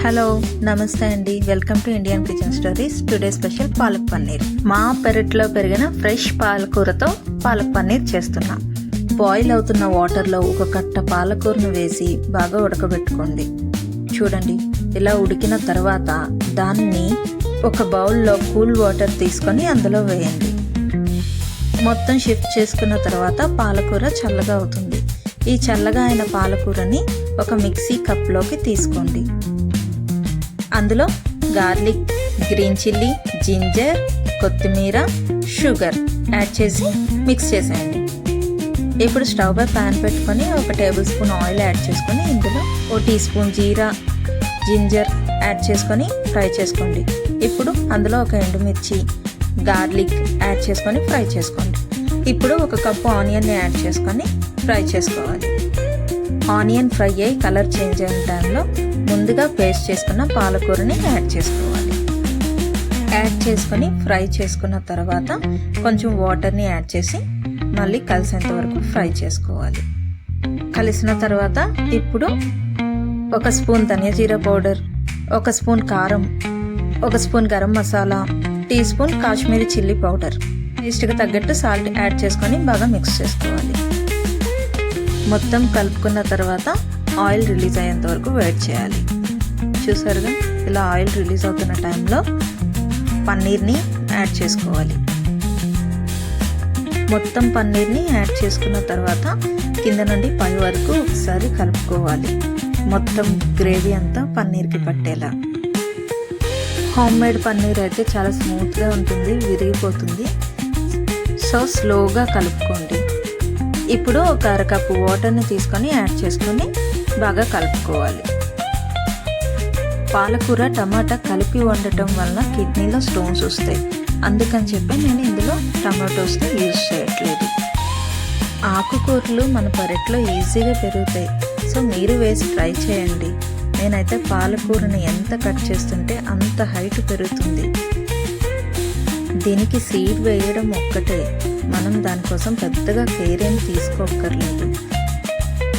Hello నమస్తే అండి, welcome to Indian kitchen stories. Today special palak paneer. మా పెరట్లో పెరిగిన ఫ్రెష్ పాలకూరతో పాలక్ పన్నీర్ చేస్తున్నా. బాయిల్ అవుతున్న వాటర్లో ఒక కట్ట పాలకూరను వేసి బాగా ఉడకబెట్టుకోండి. చూడండి, ఇలా ఉడికిన తర్వాత దాన్ని ఒక బౌల్లో కూల్ వాటర్ తీసుకొని అందులో వేయండి. మొత్తం షిఫ్ట్ చేసుకున్న తర్వాత పాలకూర చల్లగా అవుతుంది. ఈ చల్లగా అయిన పాలకూరని ఒక మిక్సీ కప్లోకి తీసుకోండి. అందులో గార్లిక్, గ్రీన్ చిల్లీ, జింజర్, కొత్తిమీర, షుగర్ యాడ్ చేసి మిక్స్ చేసేయండి. ఇప్పుడు స్టవ్ పై ప్యాన్ పెట్టుకొని ఒక టేబుల్ స్పూన్ ఆయిల్ యాడ్ చేసుకొని ఇందులో ఓ టీ స్పూన్ జీరా, జింజర్ యాడ్ చేసుకొని ఫ్రై చేసుకోండి. ఇప్పుడు అందులో ఒక ఎండుమిర్చి, గార్లిక్ యాడ్ చేసుకొని ఫ్రై చేసుకోండి. ఇప్పుడు ఒక కప్పు ఆనియన్ని యాడ్ చేసుకొని ఫ్రై చేసుకోవాలి. ఆనియన్ ఫ్రై అయ్యి కలర్ చేంజ్ అయిన టైంలో ముందుగా పేస్ట్ చేసుకున్న పాలకూరని యాడ్ చేసుకోవాలి. యాడ్ చేసుకొని ఫ్రై చేసుకున్న తర్వాత కొంచెం వాటర్ని యాడ్ చేసి మళ్ళీ కలిసేంత వరకు ఫ్రై చేసుకోవాలి. కలిసిన తర్వాత ఇప్పుడు ఒక స్పూన్ ధనియా జీరా పౌడర్, ఒక స్పూన్ కారం, ఒక spoon garam masala, teaspoon Kashmiri chilli powder, టేస్ట్కి తగ్గట్టు సాల్ట్ యాడ్ చేసుకొని బాగా మిక్స్ చేసుకోవాలి. మొత్తం కలుపుకున్న తర్వాత ఆయిల్ రిలీజ్ అయ్యేంత వరకు వెయిట్ చేయాలి. చూసారుగా, ఇలా ఆయిల్ రిలీజ్ అవుతున్న టైంలో పన్నీర్ని యాడ్ చేసుకోవాలి. మొత్తం పన్నీర్ని యాడ్ చేసుకున్న తర్వాత కింద నుండి పై వరకు ఒకసారి కలుపుకోవాలి. మొత్తం గ్రేవీ అంతా పన్నీర్కి పట్టేలా. హోమ్ మేడ్ పన్నీర్ అయితే చాలా స్మూత్గా ఉంటుంది, విరిగిపోతుంది. సో స్లోగా కలుపుకోండి. ఇప్పుడు ఒక అరకప్పు వాటర్ని తీసుకొని యాడ్ చేసుకొని బాగా కలుపుకోవాలి. పాలకూర టమాటా కలిపి వండటం వల్ల కిడ్నీలో స్టోన్స్ వస్తాయి. అందుకని చెప్పి నేను ఇందులో టమాటోస్ని యూజ్ చేయట్లేదు. ఆకుకూరలు మన పెరట్లో ఈజీగా పెరుగుతాయి. సో మీరు వేసి ట్రై చేయండి. నేనైతే పాలకూరని ఎంత కట్ చేస్తుంటే అంత హైట్ పెరుగుతుంది. దీనికి సీడ్ వేయడం ఒక్కటే, మనం దానికోసం పెద్దగా కేర్ ఏం తీసుకోక్కర్లేదు.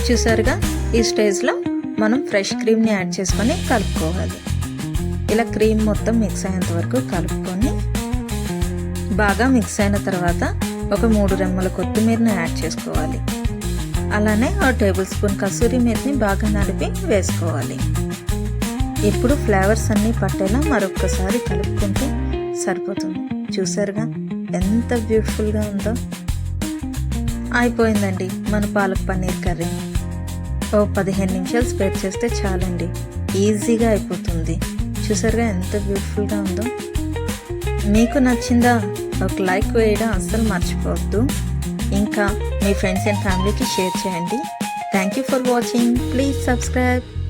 చూసారుగా, ఈ స్టేజ్లో మనం ఫ్రెష్ క్రీమ్ని యాడ్ చేసుకొని కలుపుకోవాలి. ఇలా క్రీమ్ మొత్తం మిక్స్ అయ్యేంత వరకు కలుపుకొని బాగా మిక్స్ అయిన తర్వాత ఒక 3 రెమ్మల కొత్తిమీరని యాడ్ చేసుకోవాలి. అలానే ఒక టేబుల్ స్పూన్ కసూరి మేతిని బాగా నలిపి వేసుకోవాలి. ఇప్పుడు ఫ్లేవర్స్ అన్నీ పట్టేలా మరొకసారి కలుపుకుంటే సరిపోతుంది. చూసారుగా ఎంత బ్యూటిఫుల్గా ఉందో. అయిపోయిందండి మన పాలక్ పన్నీర్ కర్రీ. ఓ 15 నిమిషాలు స్పేర్ చేస్తే చాలండి, ఈజీగా అయిపోతుంది. చూసారుగా ఎంత బ్యూటిఫుల్గా ఉందో. మీకు నచ్చిందా? ఒక లైక్ వేయడం అస్సలు మర్చిపోవద్దు. ఇంకా మీ ఫ్రెండ్స్ అండ్ ఫ్యామిలీకి షేర్ చేయండి. Thank you for watching. Please subscribe.